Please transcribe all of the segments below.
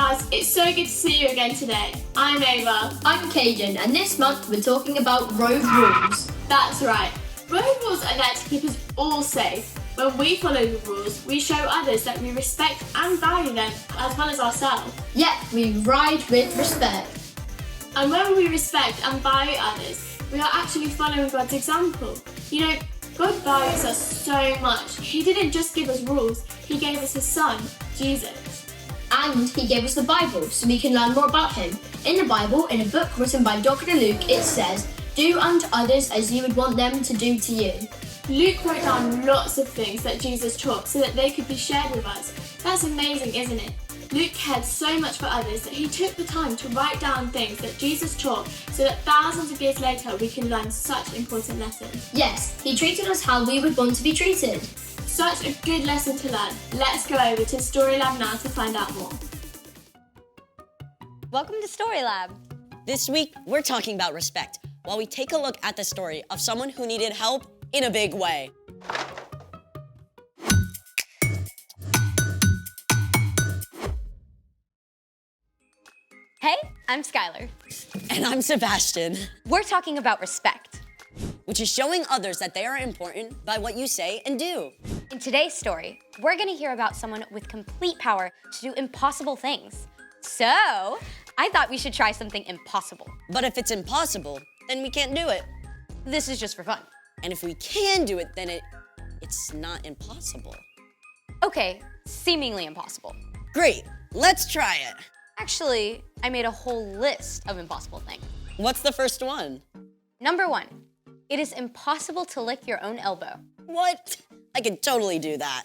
Guys, it's so good to see you again today. I'm Ava. I'm Caden, and this month we're talking about road rules. That's right. Road rules are there to keep us all safe. When we follow the rules, we show others that we respect and value them, as well as ourselves. Yep, we ride with respect. And when we respect and value others, we are actually following God's example. You know, God values us so much. He didn't just give us rules, He gave us His Son, Jesus. And He gave us the Bible, so we can learn more about Him. In the Bible, in a book written by Dr. Luke, it says, "Do unto others as you would want them to do to you." Luke wrote down lots of things that Jesus taught so that they could be shared with us. That's amazing, isn't it? Luke cared so much for others that he took the time to write down things that Jesus taught so that thousands of years later we can learn such important lessons. Yes, He treated us how we would want to be treated. Such a good lesson to learn. Let's go over to Story Lab now to find out more. Welcome to Story Lab. This week, we're talking about respect while we take a look at the story of someone who needed help in a big way. Hey, I'm Skylar. And I'm Sebastian, We're talking about respect. which is showing others that they are important by what you say and do. In today's story, we're gonna hear about someone with complete power to do impossible things. So, I thought we should try something impossible. But if it's impossible, then we can't do it. This is just for fun. And if we can do it, then it's not impossible. Okay, seemingly impossible. Great, let's try it. Actually, I made a whole list of impossible things. What's the first one? Number 1, it is impossible to lick your own elbow. What? I could totally do that.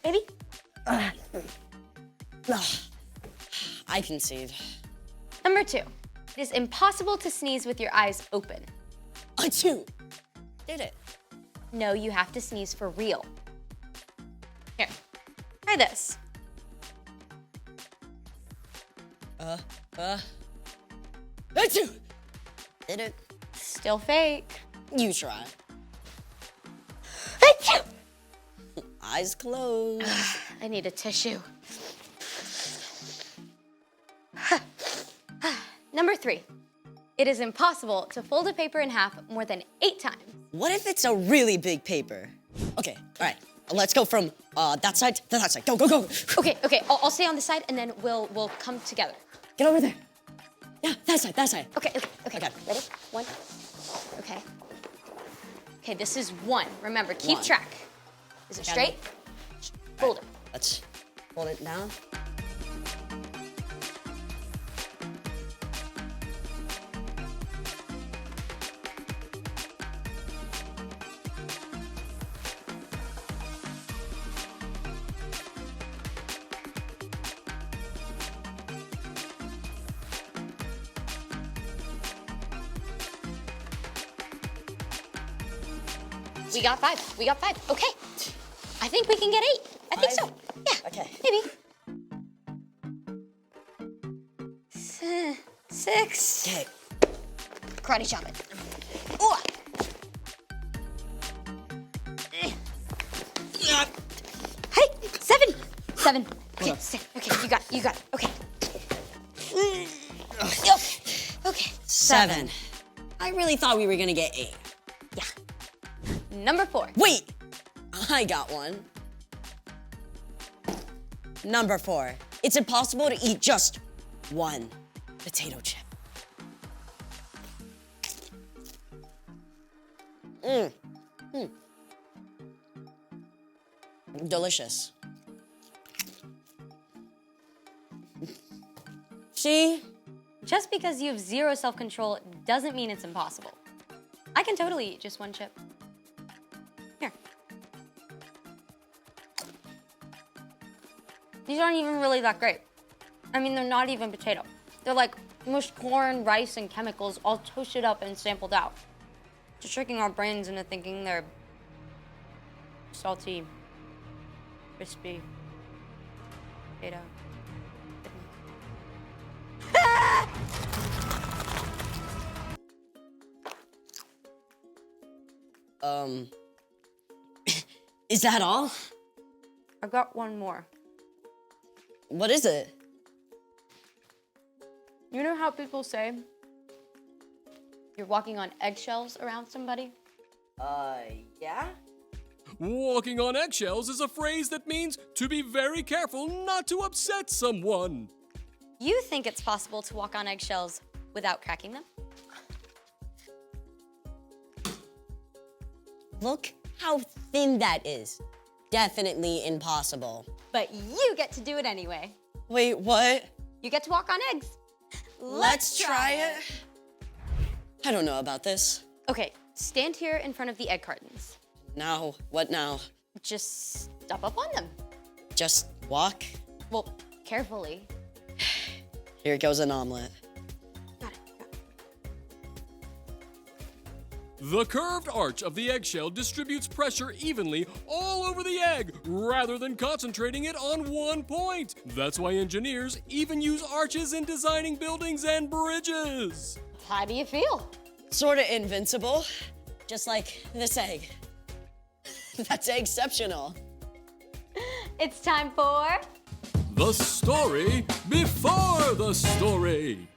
Baby? I concede. Number 2, it is impossible to sneeze with your eyes open. I too did it. No, you have to sneeze for real. Here, try this. I too did it. Still fake. You try. Eyes closed. I need a tissue. Number 3, it is impossible to fold a paper in half more than 8 times. What if it's a really big paper? Okay, all right. Let's go from that side to that side. Go, go, go. Okay, I'll stay on this side and then we'll come together. Get over there. Yeah, that side, that side. Okay. Okay. Ready? 1. Okay. Okay, this is 1. Remember, keep 1. track. Is it Got straight? it. Fold it. Let's hold it down. We got 5. Okay. I think we can get 8. I think so. Yeah. Okay. Maybe. 6. Okay. Karate chop it. Ooh. Hey, 7. 7. Okay, okay, you got it. Okay. Okay. 7. I really thought we were gonna get 8. Yeah. Number 4. Wait, I got one. Number 4, it's impossible to eat just one potato chip. Delicious. See? Just because you have 0 self-control doesn't mean it's impossible. I can totally eat just one chip. Here. These aren't even really that great. I mean, they're not even potato. They're like mushed corn, rice, and chemicals all toasted up and sampled out. Just tricking our brains into thinking they're salty, crispy, potato. Is that all? I got one more. What is it? You know how people say you're walking on eggshells around somebody? Yeah? Walking on eggshells is a phrase that means to be very careful not to upset someone. You think it's possible to walk on eggshells without cracking them? Look how thin that is. Definitely impossible. But you get to do it anyway. Wait, what? You get to walk on eggs. Let's try it. I don't know about this. Okay, stand here in front of the egg cartons. Now, what now? Just step up on them. Just walk? Well, carefully. Here goes an omelet. Got it. The curved arch of the eggshell distributes pressure evenly all over the egg rather than concentrating it on one point. That's why engineers even use arches in designing buildings and bridges. How do you feel? Sorta invincible. Just like this egg. That's exceptional. It's time for... The story before the story.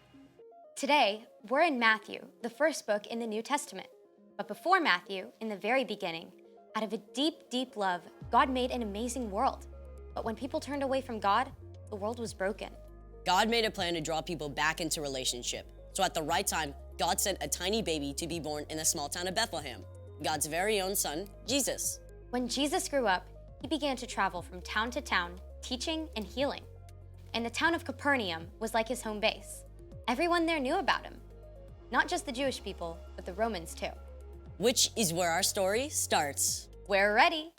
Today, we're in Matthew, the first book in the New Testament. But before Matthew, in the very beginning, out of a deep, deep love, God made an amazing world. But when people turned away from God, the world was broken. God made a plan to draw people back into relationship. So at the right time, God sent a tiny baby to be born in the small town of Bethlehem, God's very own son, Jesus. When Jesus grew up, he began to travel from town to town, teaching and healing. And the town of Capernaum was like his home base. Everyone there knew about him. Not just the Jewish people, but the Romans too. Which is where our story starts. We're ready.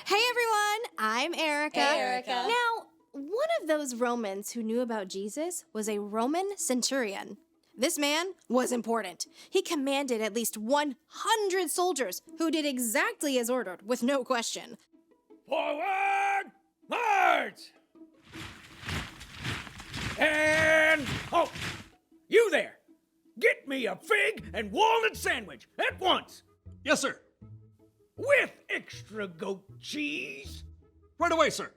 Hey everyone, I'm Erica. Hey, Erica. Now, one of those Romans who knew about Jesus was a Roman centurion. This man was important. He commanded at least 100 soldiers who did exactly as ordered with no question. Forward, march! And halt! You there! Get me a fig and walnut sandwich at once! Yes, sir. With extra goat cheese! Right away, sir.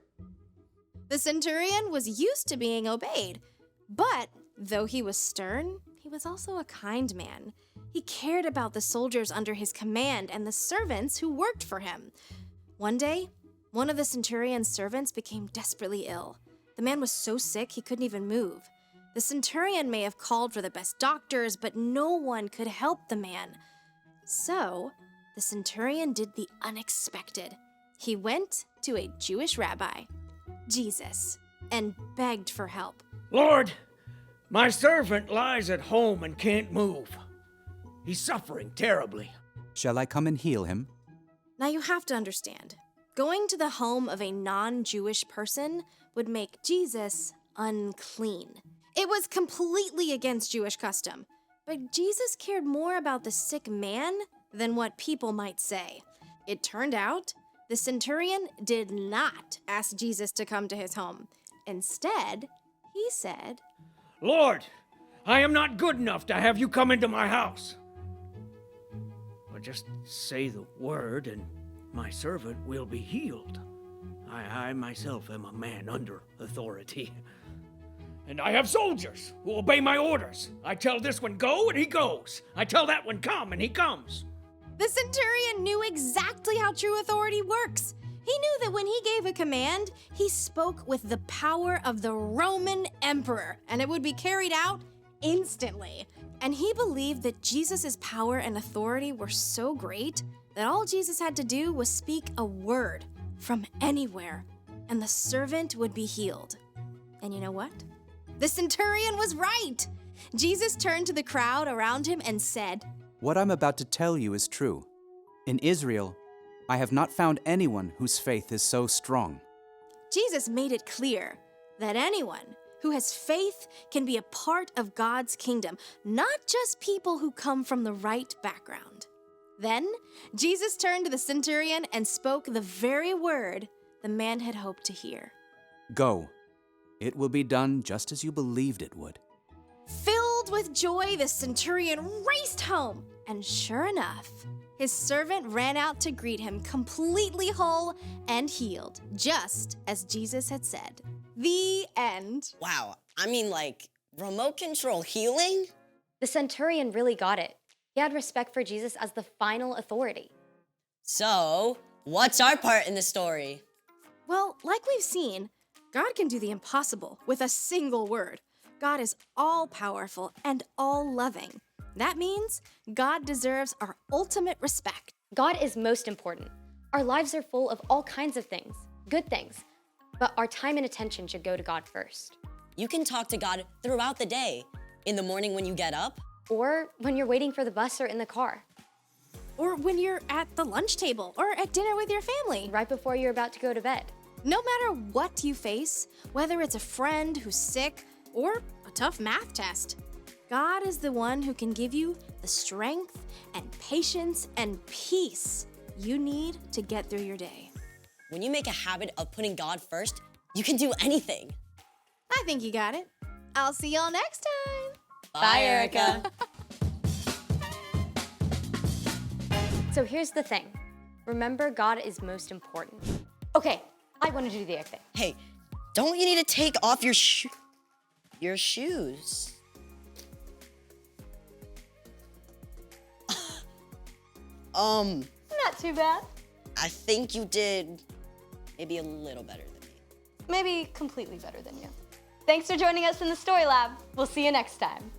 The centurion was used to being obeyed, but though he was stern, he was also a kind man. He cared about the soldiers under his command and the servants who worked for him. One day, one of the centurion's servants became desperately ill. The man was so sick he couldn't even move. The centurion may have called for the best doctors, but no one could help the man. So, the centurion did the unexpected. He went to a Jewish rabbi, Jesus, and begged for help. Lord, my servant lies at home and can't move. He's suffering terribly. Shall I come and heal him? Now you have to understand, going to the home of a non-Jewish person would make Jesus unclean. It was completely against Jewish custom, but Jesus cared more about the sick man than what people might say. It turned out the centurion did not ask Jesus to come to his home. Instead, he said, Lord, I am not good enough to have you come into my house. But just say the word and my servant will be healed. I myself am a man under authority. And I have soldiers who obey my orders. I tell this one go and he goes. I tell that one come and he comes. The centurion knew exactly how true authority works. He knew that when he gave a command, he spoke with the power of the Roman emperor, and it would be carried out instantly. And he believed that Jesus' power and authority were so great that all Jesus had to do was speak a word from anywhere, and the servant would be healed. And you know what? The centurion was right. Jesus turned to the crowd around him and said, What I'm about to tell you is true. In Israel, I have not found anyone whose faith is so strong. Jesus made it clear that anyone who has faith can be a part of God's kingdom, not just people who come from the right background. Then, Jesus turned to the centurion and spoke the very word the man had hoped to hear. Go. It will be done just as you believed it would. Filled with joy, the centurion raced home And sure enough, his servant ran out to greet him completely whole and healed, just as Jesus had said. The end. Wow, I mean, like, remote control healing? The centurion really got it. He had respect for Jesus as the final authority. So, what's our part in the story? Well, like we've seen, God can do the impossible with a single word. God is all-powerful and all-loving. That means God deserves our ultimate respect. God is most important. Our lives are full of all kinds of things, good things, but our time and attention should go to God first. You can talk to God throughout the day. In the morning when you get up, Or when you're waiting for the bus or in the car, Or when you're at the lunch table or at dinner with your family. right before you're about to go to bed. No matter what you face, whether it's a friend who's sick or a tough math test, God is the one who can give you the strength and patience and peace you need to get through your day. when you make a habit of putting God first, you can do anything. I think you got it. I'll see y'all next time. Bye, Erica. So here's the thing. Remember, God is most important. Okay, I want to do the egg thing. Hey, don't you need to take off your shoes? Not too bad. I think you did maybe a little better than me. Maybe completely better than you. Thanks for joining us in the Story Lab. We'll see you next time.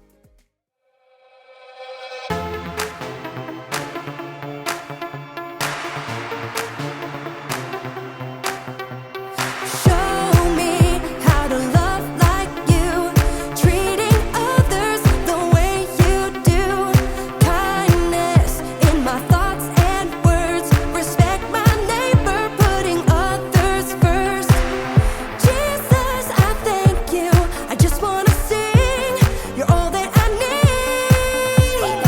Show me how to love like you, treating others the way you do. Kindness in my thoughts and words, respect my neighbor, putting others first. Jesus, I thank you. I just wanna sing. You're all that I need.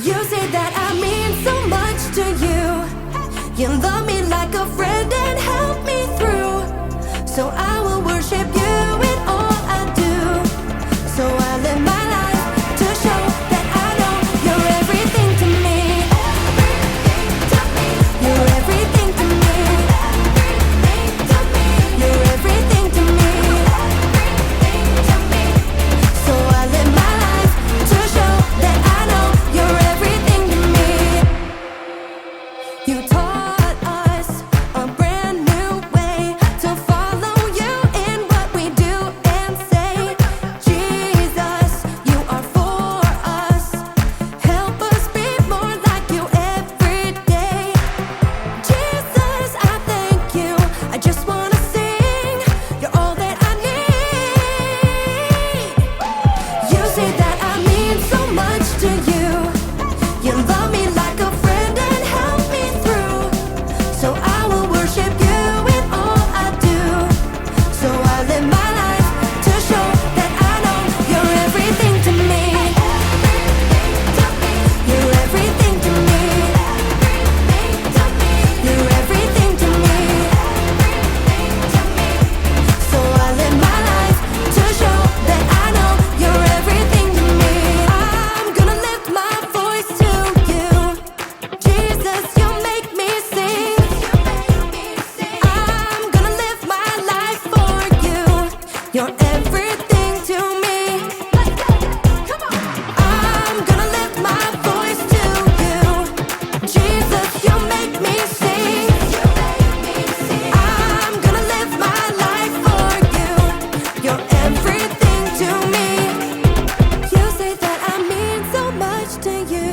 You say that I mean so much to you. You love me like a friend and help me through. So I will worship you in all I do. So I live my life to show that I know you're everything to me. You're everything to me. You're everything to me. So I live my life to show that I know you're everything to me. You taught us a brand new way to follow you in what we do and say. Jesus, you are for us. Help us be more like you every day. Jesus, I thank you. I just wanna sing. You're all that I need. You say that I mean so much to you. You love me like a friend and help me through. So I will worship you in all I do. So I live my life to show that I know you're everything to me. You're everything to me. You're everything to me. So I live my life to show that I know you're everything to me. I'm gonna lift my voice to you. Jesus, you make me sing. I'm gonna live my life for you. You're everything to me. I'm gonna lift my voice to you. Jesus, you make me sing. I'm gonna live my life for you. You're everything to me. You say that I mean so much to you.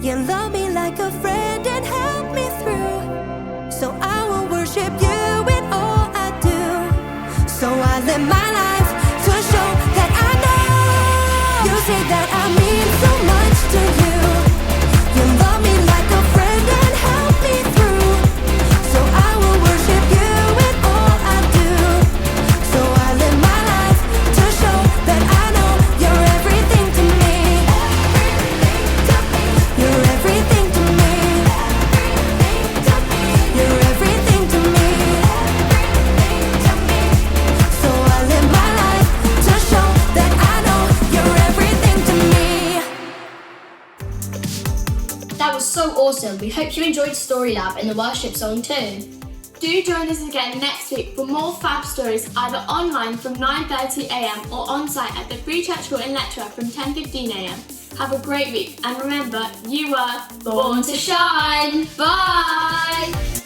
You love me like a friend and help me through. So I will worship you in all I do. So I live my life to show that I know. You say that I mean so much to you. You love me like a friend and help me through. So I will worship you in all I do. So I live my life to show that I know you're everything to me. You're everything to me. You're everything to me. So I live episode. We hope you enjoyed Story Lab and the worship song too. Do join us again next week for more fab stories, either online from 9:30am or on-site at the Free Church Hall in Letchworth from 10:15am. Have a great week, and remember, you were born to shine. Bye!